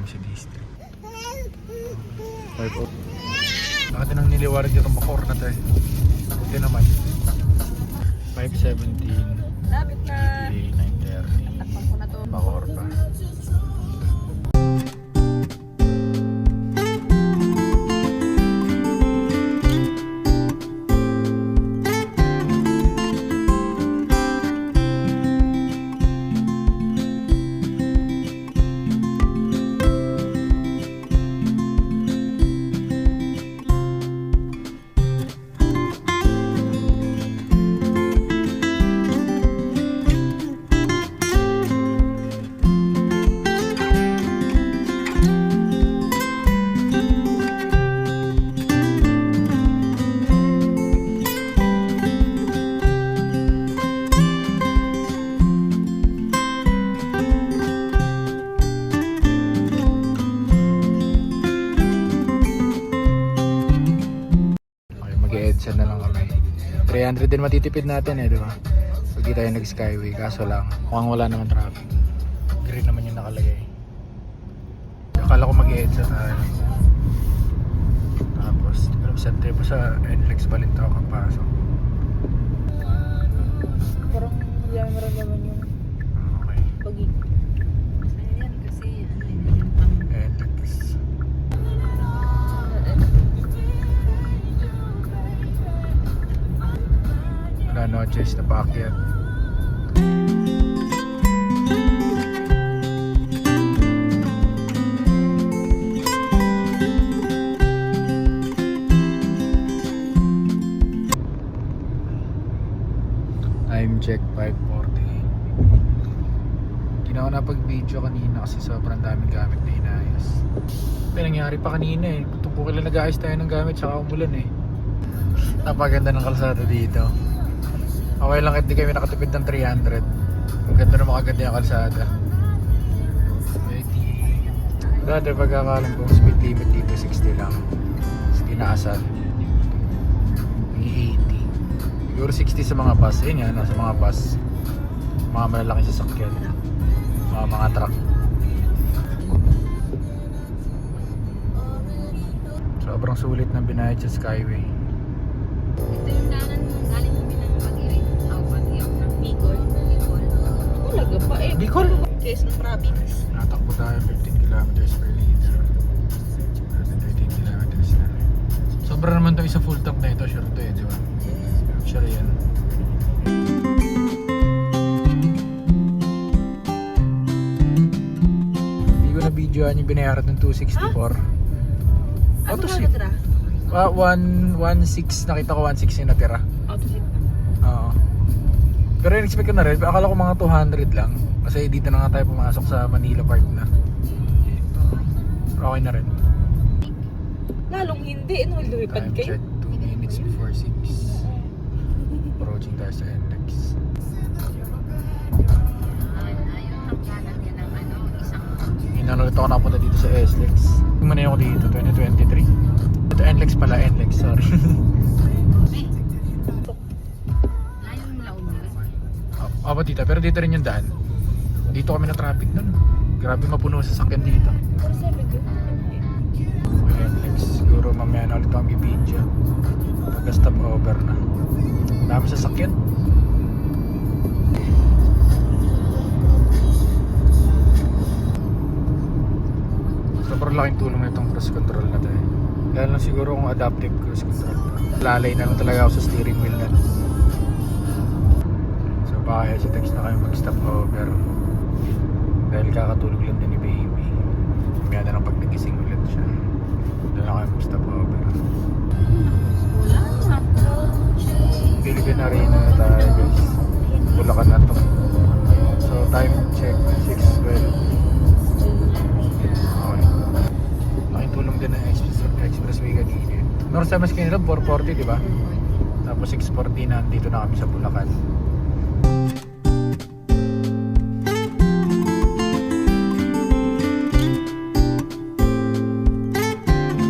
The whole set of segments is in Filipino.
kami sa district. Nakati nang niliwanag dito ang bakor na tayo. Buti naman. 5:17. Lapit na. 9:30. Takpan ko na to. Bakor pa. Mag-EDSA na lang kami. 300 din matitipid natin di ba? Pag di tayo nag-skyway, kaso lang mukhang wala naman traffic. Green naman yung nakalagay. Akala ko mag-EDSA tayo. Tapos, saan tayo pa sa NLEX Balintao kang pasok. Parang yan maramdaman yung Okay. pag-ikot. Ayan kasi ano yun pang NLEX. Wala noches na paakyat. Time check 5:40. Hindi na ako napag-video kanina kasi sobrang daming gamit na inayos. May nangyari pa kanina Kung kailan nag-aayos tayo ng gamit saka umulan Napaganda ng kalsada dito. Okay lang kahit di kami nakatipid ng 300. Ang ganda naman kaganda yung kalsada. Dati pagkakalam kong speed limit dito 60 lang. 60 na asal. May 80. Siguro 60 sa mga bus. Yun yan, nasa mga bus. Mga malalaking sasakyan. Mga truck. Sobrang sulit ng binayad sa Skyway. ito yung daanan mo galing kami ng Baguio. Baguio ng Bicol. Talaga pa Bicol? Quezon Province. Natakbo tayo 15 kilometers per liter. 13 kilometers na. Sobra naman to isang full tank na ito. Sure to di ba? Sure yan. Hindi ko na videoan yung binayaran ng 264. Ano Auto ba ship. natira? 116, nakita ko 116 yung natira. Auto ship. Oo. Pero in-expect ko na rin, akala ko mga 200 lang. Kasi dito na nga tayo pumasok sa Manila Park na. Pero okay na rin. Lalong hindi. Lumipad Time kayo. check 2 minutes before 6. Approaching tayo sa NLEX. Inano ulit ako nakapunta dito sa SLEX. Tumana ako dito, 2023. Ito NLEX pala, NLEX, sorry. Aba tita, pero dito rin yung daan. Dito kami na traffic nun. Grabe mapuno sa sakyan dito. NLEX, siguro mamaya na ulit kami video. Pagka-stop over na. Dami sa sakyan. Sobrang laking tulong na itong cruise control na tayo. Lalo na siguro kung adaptive cruise control. Lalay na lang talaga ako sa steering wheel na. So baka sa text na kayo mag-stop over. Dahil kakatulog lang din ni baby. Kaya na lang pag nagising ulit siya. Doon na kayo mag-stop over. Philippine Arena na tayo guys. Bulacan na to. So time check 6:12. Laking tulong din ng expressway kanina. North Samas kanina 440 di ba? Tapos 640 na dito na kami sa Bulacan.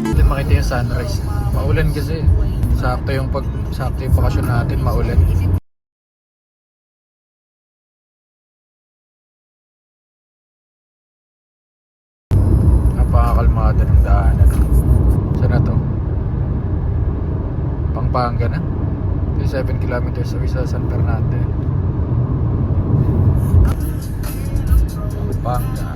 Hindi makita yung sunrise. Maulan kasi. Sakto yung bakasyon natin, maulan. Pampanga na. 7 kilometers away sa San Fernando. Pampanga.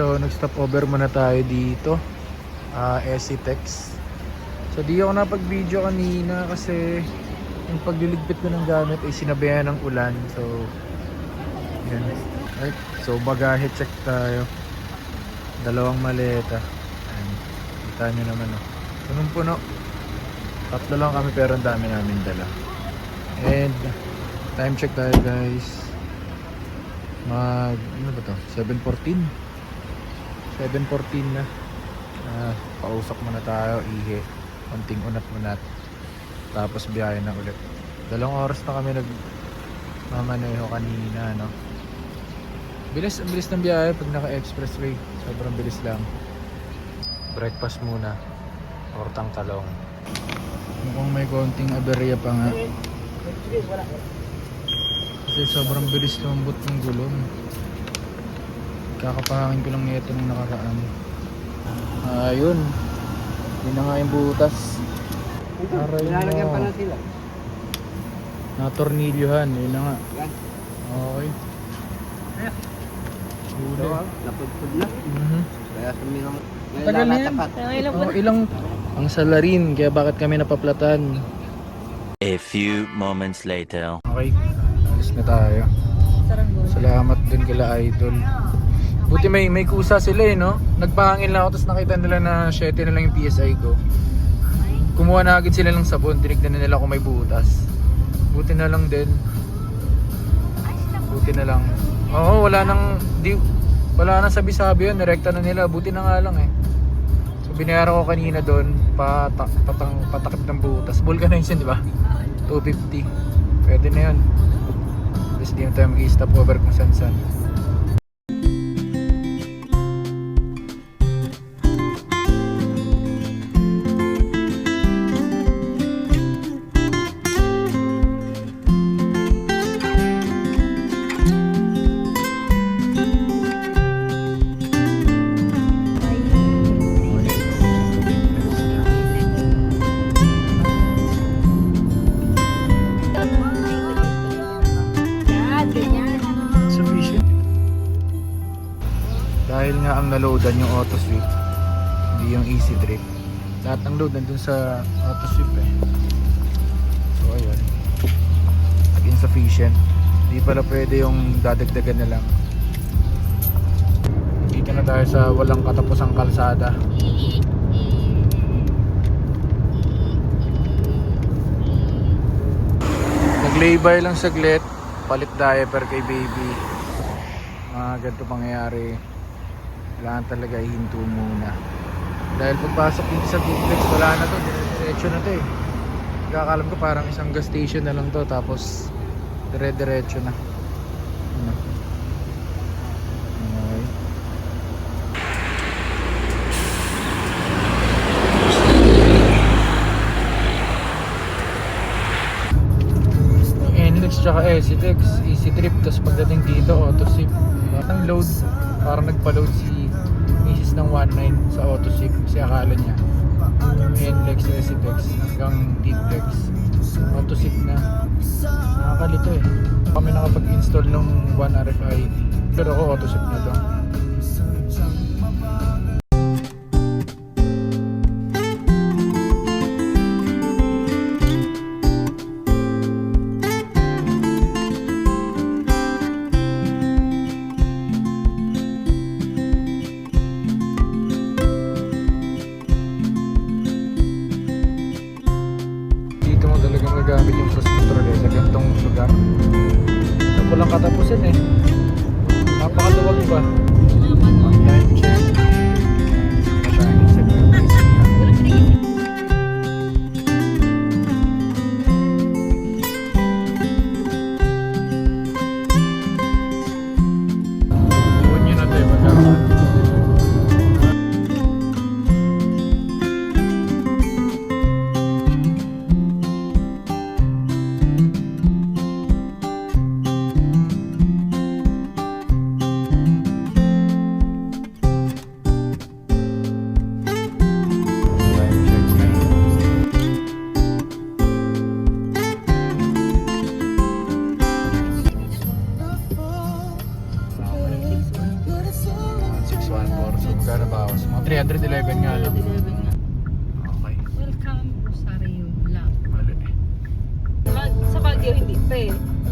So nag-stop over muna tayo dito, SCTEX. So di ako napag-video kanina kasi yung pagliligpit ko ng gamit ay sinabayan ng ulan. So yan. Right. So bagahe check tayo. 2 maleta. Ayan. Kita nyo naman, oh. Punong-puno. 3 lang kami pero ang dami namin dala. And time check tayo, guys. Ano ba to? 7:14 na. Pausok muna tayo, ihi. Konting unat-unat. Tapos biyahe na ulit. 2 oras na kami nagmamaneho kanina, no? Bilis ng biyahe pag naka-expressway. Sobrang bilis lang. Breakfast muna. Tortang talong. Mukhang may konting aberya pa nga. Kasi sobrang bilis lumambot ng gulong. Kakapahangin ko lang nito nung nakaraan. Ayun. Yun na nga yung butas. Nilalagyan pa na sila. Natornilyohan. Yun na nga. Yan. Okay. Huli. Napudpud na. Kaya suminang Tagal na yan. Ilang ang salarin. Kaya bakit kami napaplatan? A few moments later. Okay. Alis na tayo. Salamat din kila Idol. Buti may kusa sila eh, no? Nagpahangin lang ako tapos nakita nila na 7 na lang yung PSI ko. Kumuha na agad sila ng sabon, tinignan na nila kung may butas. Buti na lang din. Buti na lang. Oo, wala nang sabi-sabi yun, nirekta na nila. Buti na nga lang eh. So binayaran ko kanina doon, patakip ng butas. Vulcanize yun, di ba? 250. Pwede na yun. Tapos di mo tayo mag-i-stop over kung san-san. Dahil nga ang naloadan yung AutoSweep, hindi yung Easy Trip. Lahat ng load nandun sa AutoSweep eh. So ayun, insufficient. Hindi pala pwede yung dadagdagan na lang. Dito na tayo sa walang katapusang kalsada. Nag-lay-by lang saglit, palit diaper kay baby. Ganito pangyayari. Kailangan talaga ihinto muna. Dahil pagpasok dito sa duplex, wala na to, diretso na to eh. Kakalam ko parang isang gas station na lang to, tapos dire-diretso na. Okay. NLEX tsaka SCTEX, Easy Trip, tapos pagdating dito, AutoSweep. Ang load, parang nagpa-load si misis ng 19 sa AutoSweep kasi akala niya NLEX, SCTEX hanggang Dplex AutoSweep na. Nakakalito eh. Kami nakapag-install ng 1 RFID pero ako AutoSweep na to. ginagamit yung cruise control sa gantong lugar. Sa pulang katapusan napakaluwag ba? Time check. Time check yung pricing niya. Huwag nyo na tayo magkakaroon. Time check na. Okay. 1614. So magkano ba ako? Mga 311 nga lang. Okay. Welcome, Rosario Vlog. Mali. Sa Baguio, hindi pa eh.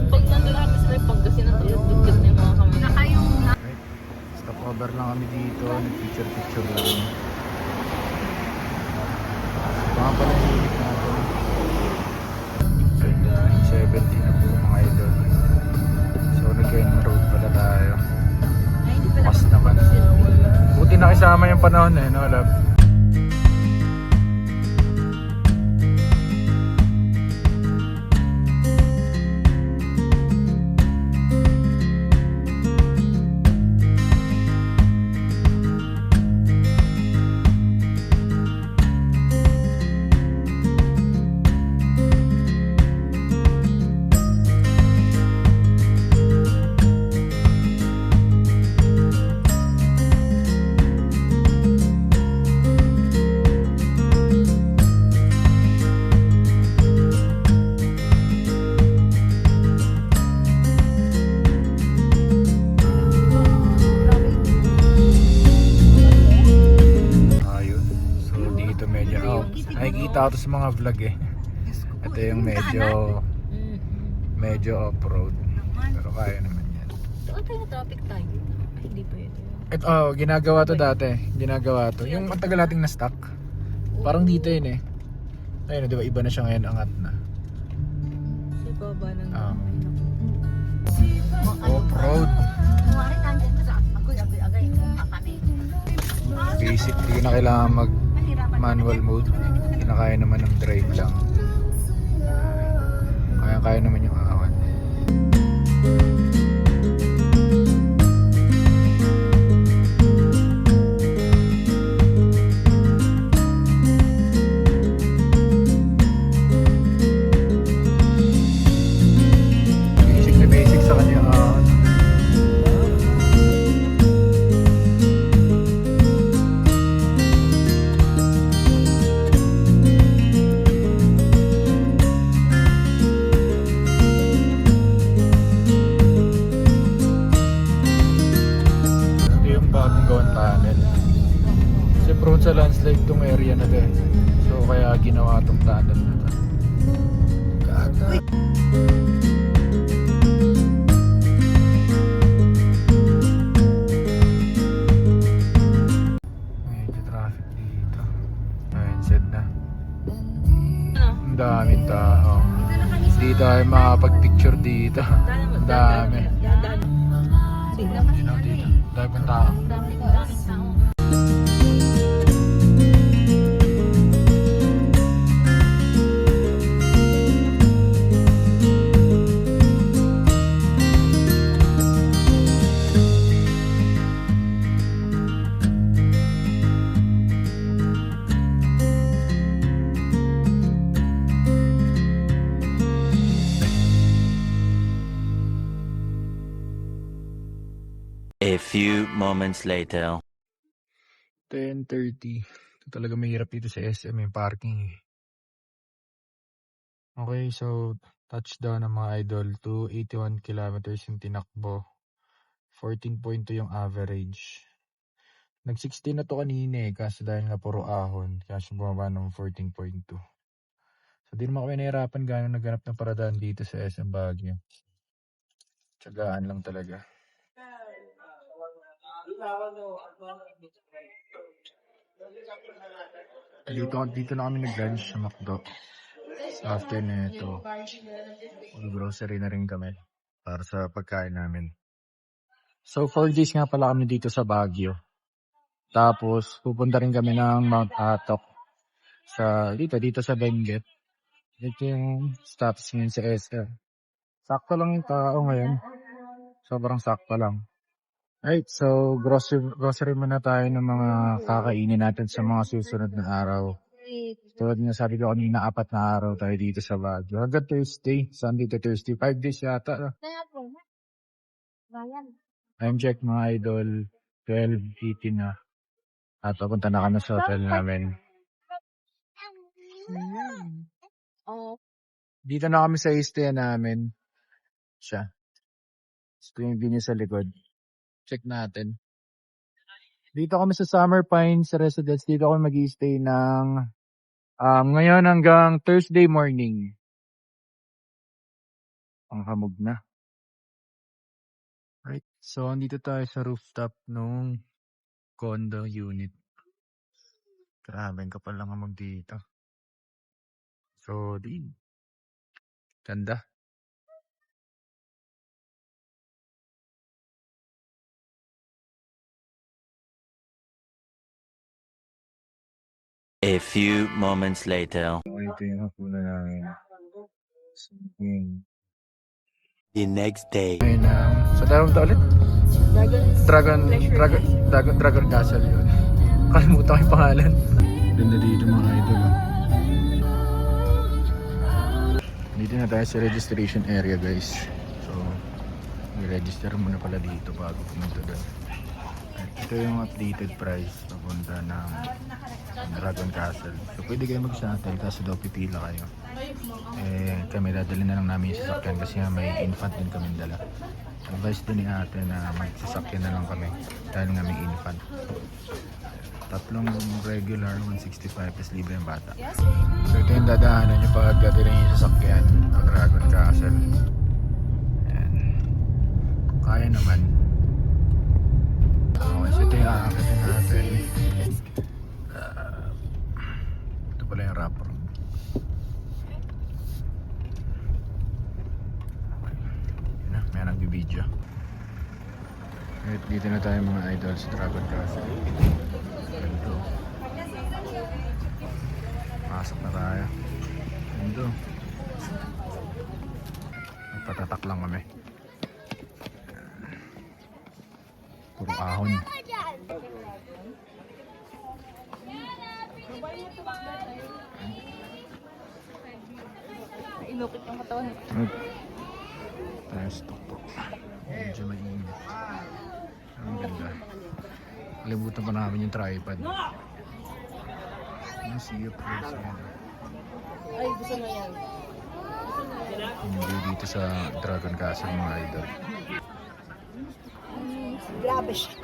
Pag nandun kami sa may Pangasinan, tulad-tulad na yung mga kamay. Naka yung Okay. Stop over lang kami dito. Nag-picture lang. Baka pala yung unit natin. Ganda. 70 na po mga idol. So nag-road pala tayo. Bukas naman. Buti nakisama yung panahon no love? Ayun. So dito medyo nakikita ko to sa mga vlog eh. Ito yung medyo off-road. Pero kaya naman yan. Saan tayo na-traffic tayo? Ay, hindi pa yun. Ito, ginagawa to dati. Ginagawa to. Yung matagal nating na-stock. Parang dito yun eh. Ayun, di ba iba na siya ngayon, angat na. Sa baba ng... Off-road. Basic, hindi ko na kailangan mag manual mode. Kinakaya naman ng drive lang. Kaya naman yung awan. Basic na basic sa kanya awan. Kasi prone sa landslide tong area na to eh. So kaya ginawa tong tunnel na to. Gaga. Medyo traffic dito. Ayun, said na. Ang daming tao. Hindi tayo makapag-picture dito. Ang dami. Yun ang dito. Dami pang tao. A few moments later. 10:30. Ito talaga mahirap dito sa SM yung parking eh. Okay, so touchdown ng mga idol. 281 kilometers yung tinakbo. 14.2 yung average. Nag-16 na to kanina eh. Kaso dahil nga puro ahon. Kaso bumaba ng 14.2. So di naman kami nahirapan gano'n naghanap ng paradaan dito sa SM Baguio. Tiyagaan lang talaga. Dito na kami nag-lunch sa McDo. After nito, grocery na rin kami para sa pagkain namin. So 4 days nga pala kami dito sa Baguio. Tapos pupunta rin kami ng Mount Atok sa dito sa Benguet. Ito yung stops ngayon sa SR. Sakto lang yung tao ngayon. Sobrang sakto lang. Right, so grocery muna tayo ng mga kakainin natin sa mga susunod na araw. Tulad nga sabi ko kanina, 4 na araw tayo dito sa Baguio. Hanggang Thursday, Sunday to Thursday, 5 days yata. Kaya po, bayan. Time check mga idol, 12:18 na. At papunta na kami sa hotel namin. Oh, Dito na kami sa stay namin. Siya. Ito yung view niya sa likod. Check natin. Dito kami sa Summer Pines Residence. Dito kami mag-i-stay ng ngayon hanggang Thursday morning. Ang hamog na. Right. So, andito tayo sa rooftop nung condo unit. Grabe, ang kapal lang hamog dito. So, ganda. A few moments later. Ito yung hapunan namin. The next day. Ayun sa dalawang ta ulit? Dragon Castle yun. Kalimutan ko yung pangalan. Ganda dito mga idol. Dito na tayo sa registration area guys. So, i-register muna pala dito bago pumunta doon. Ito yung updated price papunta ng Dragon Castle. So, pwede kayo mag-shuttle kaso daw pipila kayo. Kami dadali na lang namin yung sasakyan kasi may infant din kami dala. Advice din ni ate na magsasakyan na lang kami dahil nga may infant. 3 regular, 165 plus libre yung bata. So ito yung dadaanan nyo pag dadali yung sasakyan sa Dragon Castle. Ayan. Kaya naman. Okay, so ito yung aakatin natin. Ito pala yung wrap room. May nagbibideo. Dito na tayo mga idol sa Dragon Castle. Ganito. Pasok na tayo. Ganito. Patatak lang kami. Puro ahon. inukit yung katawan. Tayo tuktok. Medyo mainit. Ang ganda. Kalimutan pa namin yung tripod. Yung sea of birds. Ay, gusto na yan. Hindi dito sa Dragon Castle mga idol. Grabe siya.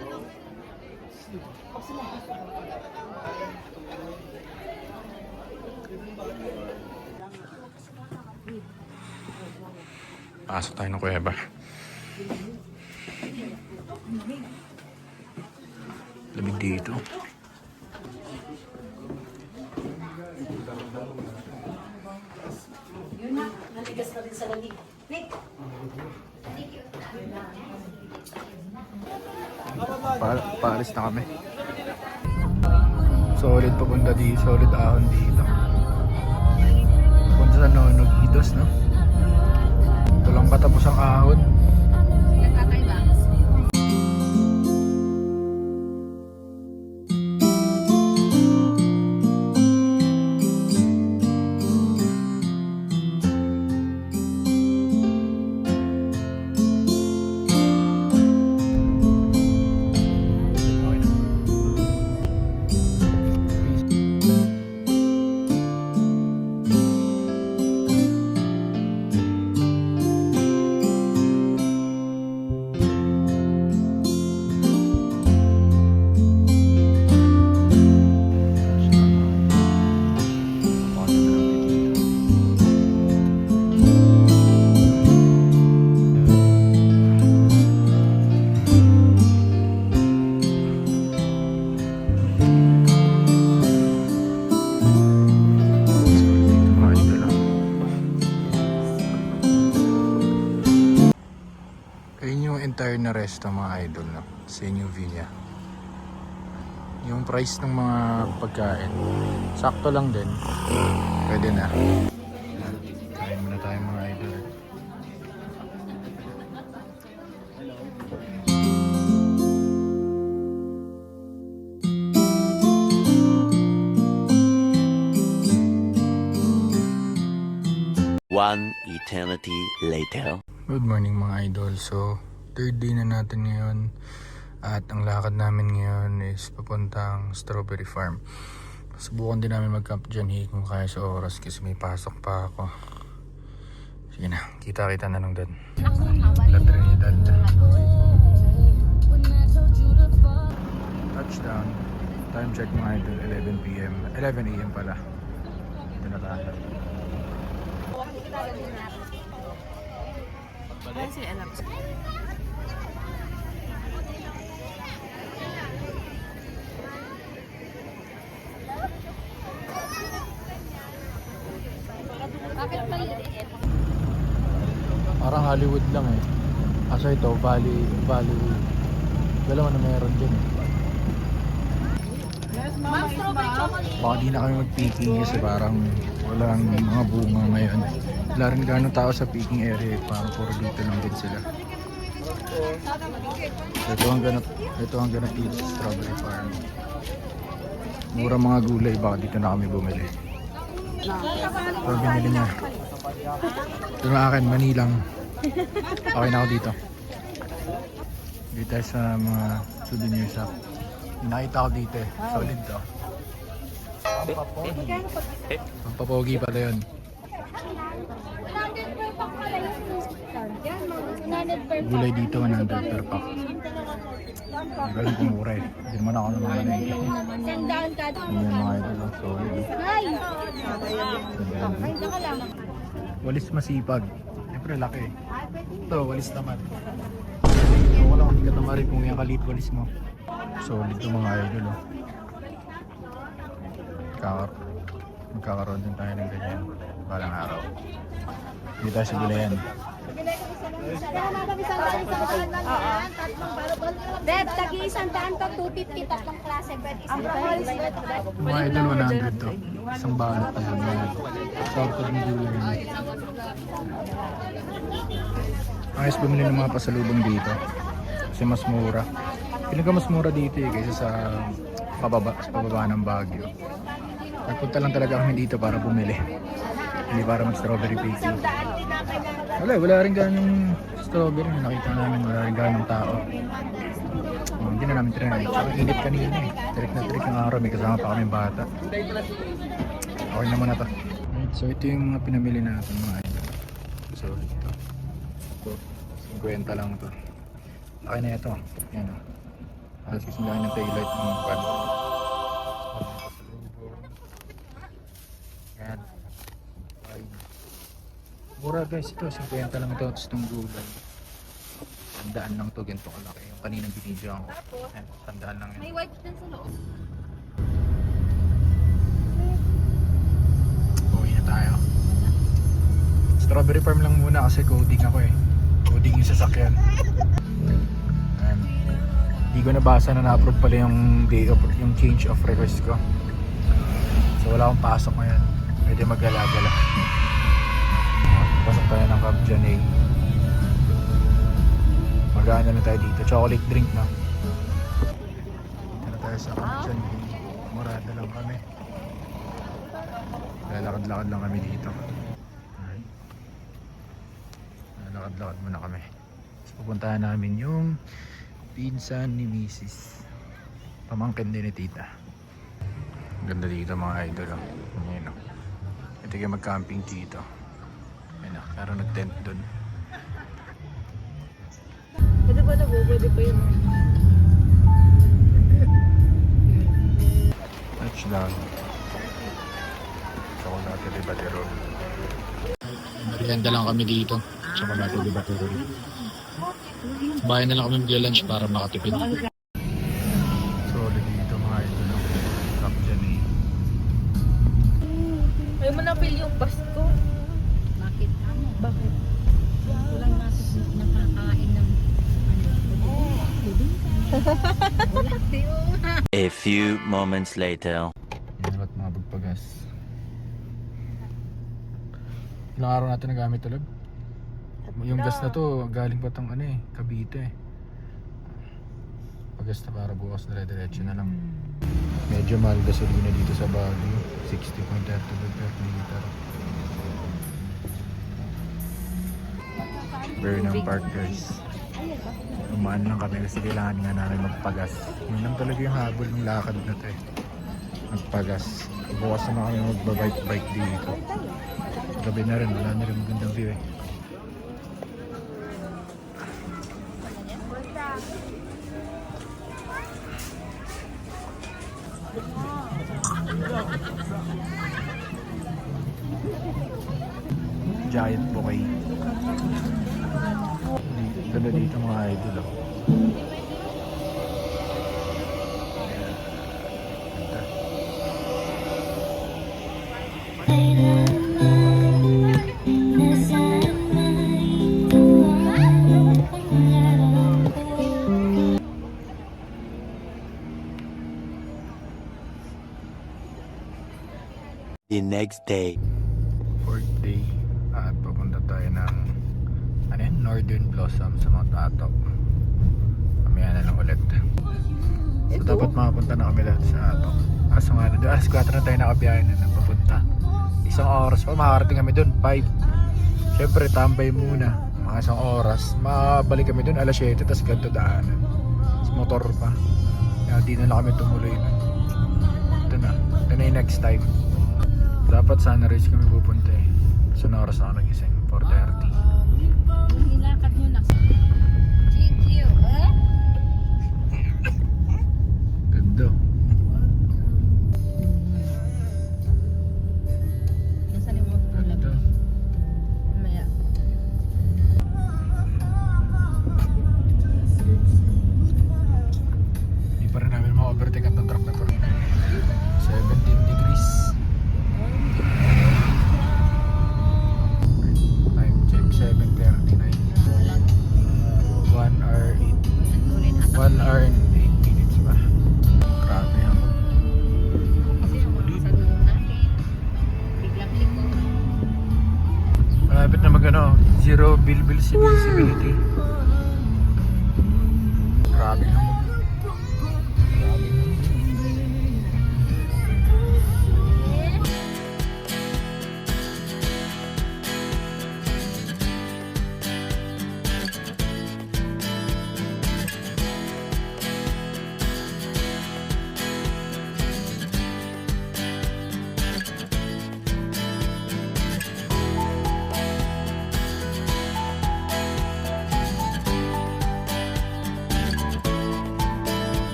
Pasok tayo ng kuweba. Lamig dito. Yun na, naligas na rin sa lamig. Nick! Paalis na kami. Solid papunta dito, solid ahon dito. Papunta sa Nonog Idos, no? Ito lang patapos ang ahon. Nagkakaiba. tayo na resto mga idol, no? Sa New Villa. Yung price ng mga pagkain, sakto lang din. Pwede na. Kain muna tayo mga idol. One eternity later. Good morning mga idol. So, third day na natin ngayon. At ang lakad namin ngayon is papuntang Strawberry Farm. Subukan din namin mag-camp dyan kung kaya sa oras kasi may pasok pa ako. Sige na, kita-kita na lang doon. La Trinidad. Touchdown. Time check mga idol, 11 p.m. 11 a.m. pala. Ito na tayo. Bakit maliit? Parang Hollywood lang eh. Kaso ito, Valley. Dalawa na meron dyan eh. Ma'am, strawberry chocolate. Baka di na kami mag-picking kasi parang walang mga bunga ngayon. Wala rin gano'ng tao sa picking area eh. Parang puro dito lang din sila. Ito ang ganap dito sa Strawberry Farm. Mura mga gulay, baka dito na kami bumili. Ito ang binili niya. Ito na akin, Manilang. Okay na ako dito. Dito tayo sa mga souvenir shop. Nakita ko dito eh. Solid to. Pampapogi pala yun. Gulay dito 100 per pack. Hindi ko alam kung mura eh. Hindi naman ako naman na eh. Sandaan ka. Hindi yung mga ito. Solid. Ay! Ay, naka lang. Walis masipag. Siyempre laki eh. Ito, walis naman. Ako lang, hindi ka tamarin kung yung kalit walis mo. Solid to mga idol oh. Magkakaroon din tayo ng ganyan balang araw. Hindi tayo sa gulayan. Beb, tagi-isang daan to, 250 tatlong klase. Beb, isang Mga idol 100 to. Isang balot na yan. Sorted ng gulay. Ayos bumili ng mga pasalubong dito. Kasi mas mura. Piling ka mas mura dito eh kaysa sa pababa ng Baguio. Nagpunta lang talaga kami dito para bumili. Hindi para mag-strawberry picking. Wala rin ganong strawberry. Nakita namin wala rin ganong tao. Hindi na namin trinay. Tsaka init kanina eh. Trick na trick ng araw. May kasama pa kami bata. Okay naman na to. Right, so ito yung mga pinamili natin mga idol. So ito. Ito. 50 lang to. Okay na ito. Yan o. Alas kasi laki ng taillight ng pan. Yan. Mura guys ito. 50 lang ito. Tapos itong gulay. Tandaan lang to. Ganito kalaki. Yung kaninang binidyo ako. Yan. Tandaan lang May yan. white din sa loob. Uwi na tayo. Strawberry farm lang muna kasi coding ako eh. Coding yung sasakyan. Ayan. Hindi ko nabasa na na-approve pala yung day of, yung change of request ko. So wala akong pasok ngayon. Pwede mag-gala-gala. Pasok tayo ng Cab dyan eh. Mag-aano na tayo dito. Chocolate drink na. Dito na tayo sa Cab dyan eh. Murada lang kami. Lalakad-lakad lang kami dito. Lalakad-lakad muna kami. Tapos pupuntahan namin yung pinsan ni Mrs. Pamangkin din ni Tita. Ganda dito mga idol. Ayan o. Ito kayo mag-camping dito. Ayan o. Pero nag-tent dun. Pwede ba pwede pa yun? Touchdown. Chocolate de Baterol. Merienda lang kami dito. Chocolate de Baterol. Bayan na lang kami mag-lunch para makatipid. Solid dito mga idol. Cup dyan eh. Ayaw mo na-feel yung Pasko. Bakit? Bakit? Kulang natin nakakain ng A few moments later. Yan at mga bagpagas. Ilang araw natin nagamit talab? Yung gas na to, galing pa tong Cavite. Pagas na para bukas dire-diretso na lang. Medyo mahal gasolina dito sa Baguio. 60.32 per liter. Burnham Park guys. Umaan lang kami kasi kailangan nga namin magpagas. Yun lang talaga yung habol ng lakad na to magpagas. Bukas na kami magbabike dito. Gabi na rin, wala na rin magandang view Giant bouquet. Ganda dito mga idol Ganda. The next day. Fourth day at papunta tayo ng Northern Blossom sa Mount Atok. Mamaya na lang ulit. So dapat makapunta na kami lahat sa Atok. Kaso nga na doon, alas 4 na tayo nakabiyahe na papunta. Isang oras pa, makakarating kami doon, 5. Siyempre tambay muna, mga isang oras. Makabalik kami doon alas 7, tapos ganito daanan. Tapos motor pa. Kaya di na lang kami tumuloy nun. Ito na yung next time. Dapat Sunrise kami pupunta So na oras na ako nagising, 4:30. Nilakad nyo na. GQ, Ganda. Nasaan yung mga ulam? Ganda. Mamaya. Hindi pa rin namin ma-overtake ang truck na to. 17 degrees. Time check 7:39. 1 hour and 8 minutes pa. Grabe ha. Kasi yung mga sa dulo natin, biglang liko. Malapit na zero visibility. Grabe naman.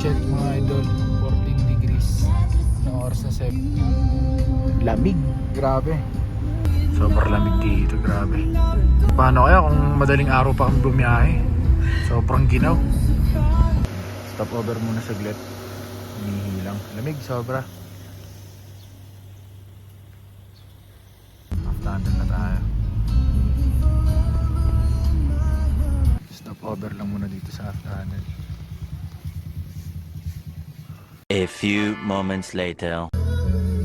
Check mga idol, 14 degrees na oras na 7. Lamig, grabe. Sobrang lamig dito, grabe. Paano kaya kung madaling araw pa kami bumiyahe? Sobrang ginaw. Stop over muna saglit. Hinihilang. Lamig, sobra. Aftanan na tayo. Stop over lang muna dito sa Aftanan. A few moments later.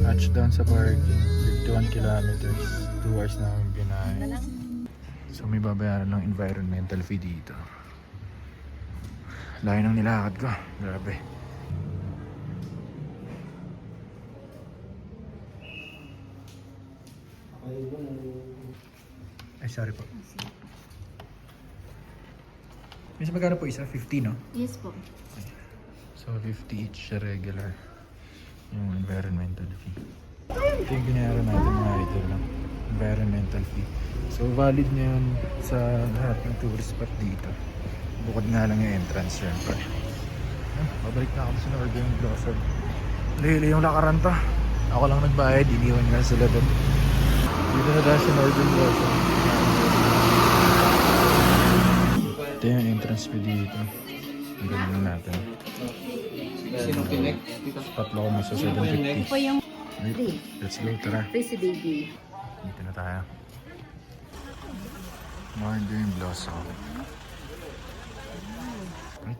Touchdown sa parking, 51 kilometers, 2 hours na kami binahe. So may babayaran ng environmental fee dito. Layo ng nilakad ko, grabe. Ay sorry po. Mas magkano po isa? 50 no? Yes po. So 50 each sa regular yung environmental fee. Ito yung binayaran natin mga idol lang. Environmental fee. So valid na yun sa lahat ng tourist spot dito. Bukod nga lang yung entrance syempre. Babalik na ako sa Northern Blossom. Lili yung lakaran to. Ako lang nagbayad, iniwan nga sila doon. Dito na tayo sa Northern Blossom. Ito yung entrance fee dito. Ang ganda natin. Sino connect? Tatlo ko mo sa 750. Po yung Right, let's go, tara. free si baby. Dito na tayo. More Dream Blossom. Ay,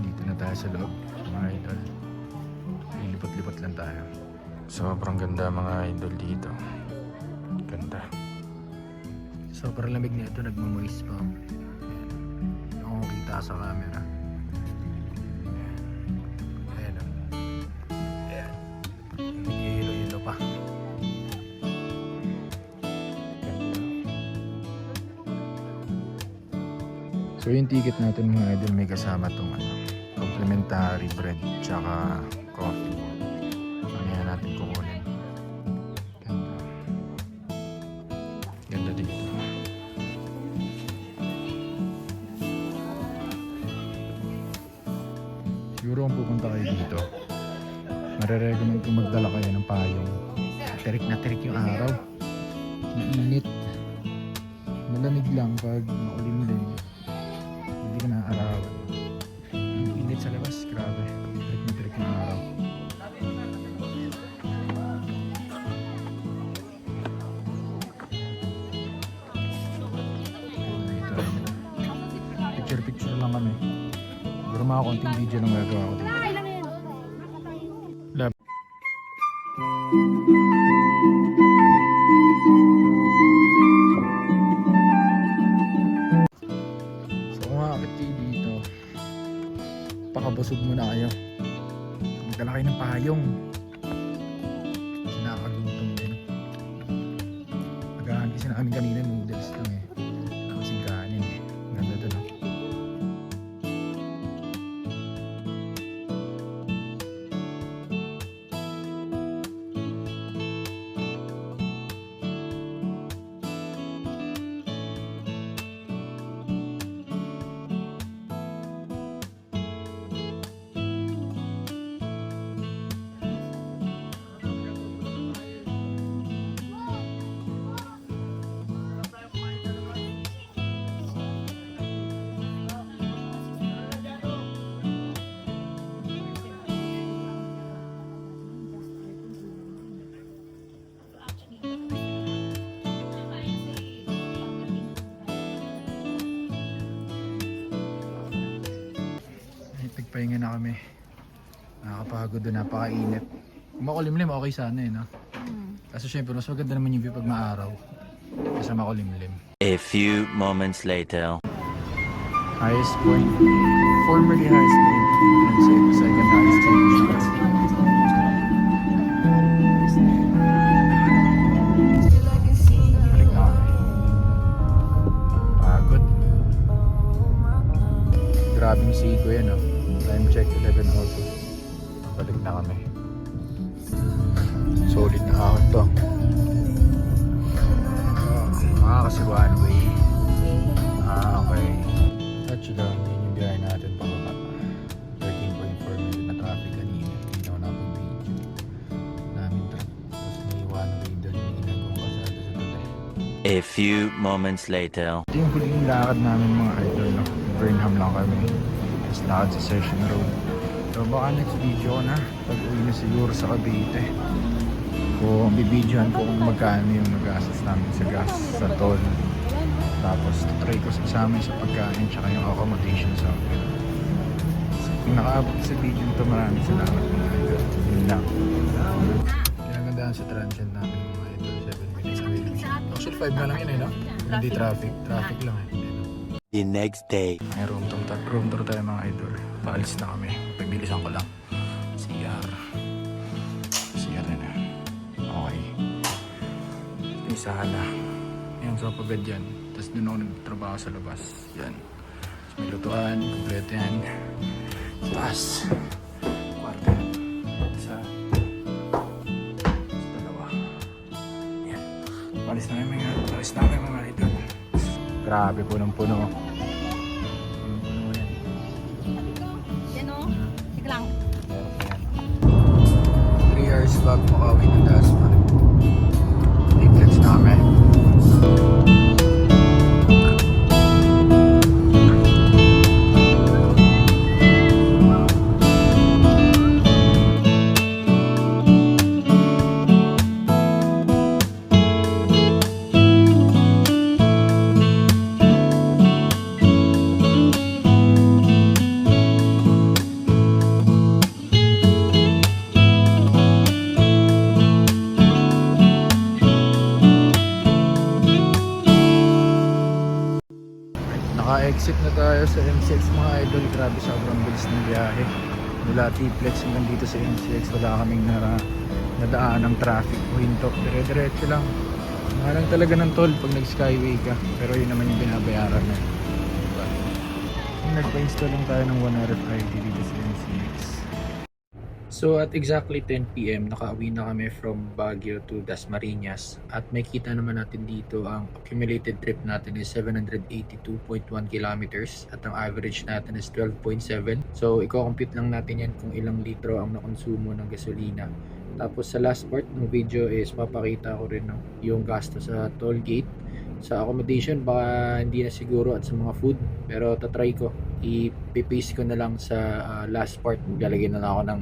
dito na tayo sa loob, mga idol. Lilipat-lipat lang tayo. Sobrang ganda mga idol dito. Ganda. Sobrang lamig nito, nagmamoist pa. Hindi ko makita sa camera. Ayan o. Ayan. Nag-yelo-yelo pa. So yung ticket natin mga idol, may kasama itong complimentary bread tsaka coffee. Mamaya natin kukunin. Ganda. Ganda dito. Siguro kung pupunta kayo dito, marirecommend kong magdala kayo ng payong. Tirik na tirik yung araw. Mainit. Malamig lang pag maulim-lim. Hindi ka naaarawan. Ang init sa labas, grabe. Tirik na tirik yung araw. Picture lang kami. Siguro mga konting video lang gagawa ko dito. Love. So kung makakit kayo dito, pakabusog muna kayo. Magdala kayo ng payong. Kasi nakakagutom din. Naghahanti na kami kanina, noodles lang eh. Wala kasing kanin eh. Ganda doon oh. Nagpahinga na kami. Nakakapagod doon, napakainit. Kung makulimlim, okay sana eh, no? Kasi syempre, mas maganda naman yung view pag maaraw. Kasi makulimlim. A few moments later. Highest point. Formerly highest point. And second highest point. Balik na kami. Pagod. Grabing sigo yan, no? Time check 11:02. Balik na kami. Solid na ahon to. Kasi one way. Okay. Touchdown, yun yung biyahe natin pababa. 13.4 minutes na traffic kanina. Hindi na ako nakapag-video. Daming truck. Tapos may one way doon yung ginagawang kasado sa tatay. A few moments later. Ito yung huling lakad namin mga idol. No? Burnham lang kami. Tapos lakad sa Session Road. So baka next video ko na. Pag-uwi na siguro sa Cavite. Kung bibidyohan ko kung magkano yung nagastos namin sa gas, sa toll. Tapos try ko isama sa pagkain tsaka yung accommodation sa akin. So, kung nakaabot sa video nito, maraming salamat mga idol. Yun lang. Kinagandaan sa transient namin mga idol. 7 minutes away. Actually 5 na lang yun eh, no? Hindi traffic. Traffic lang eh. The next day. May room tour tayo mga idol. Paalis na kami. Pagbilisan ko lang. CR na na. Okay. Yung sala. Yung sofa bed yan. Tapos doon ako nagtrabaho sa labas. Yan. Tapos may lutuan. Kompleto yan. Taas. Kwarto. Isa. Dalawa. Yan. Paalis na kami mga idol. Grabe, punong-puno. Punong-puno yan. Yan o. Sige lang. 3 hours back makawin ng Dasman. Tickets na kami. Naka-exit na tayo sa MCX mga idol. Grabe, sobrang bilis ng biyahe. Mula T-Flex hanggang dito sa MCX, wala kaming nadaan ng traffic o hinto. Dire-diretso lang. Mahal lang talaga ng toll pag nag-skyway ka. Pero yun naman yung binabayaran na. Diba? Nagpa-install lang tayo ng 1 RFID dito sa MCX. So at exactly 10 PM, nakauwi na kami from Baguio to Dasmariñas. At may kita naman natin dito ang accumulated trip natin is 782.1 kilometers at ang average natin is 12.7. So i-compute lang natin yan kung ilang litro ang nakonsumo ng gasolina. Tapos sa last part ng video is papakita ko rin yung gasto sa toll gate. Sa accommodation baka hindi na siguro at sa mga food, pero tatry ko i-paste ko na lang sa last part. Maglalagay na lang ako ng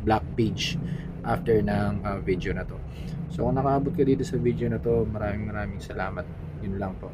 black page after ng video na to. So kung nakaabot ka dito sa video na to, maraming salamat. Yun lang po.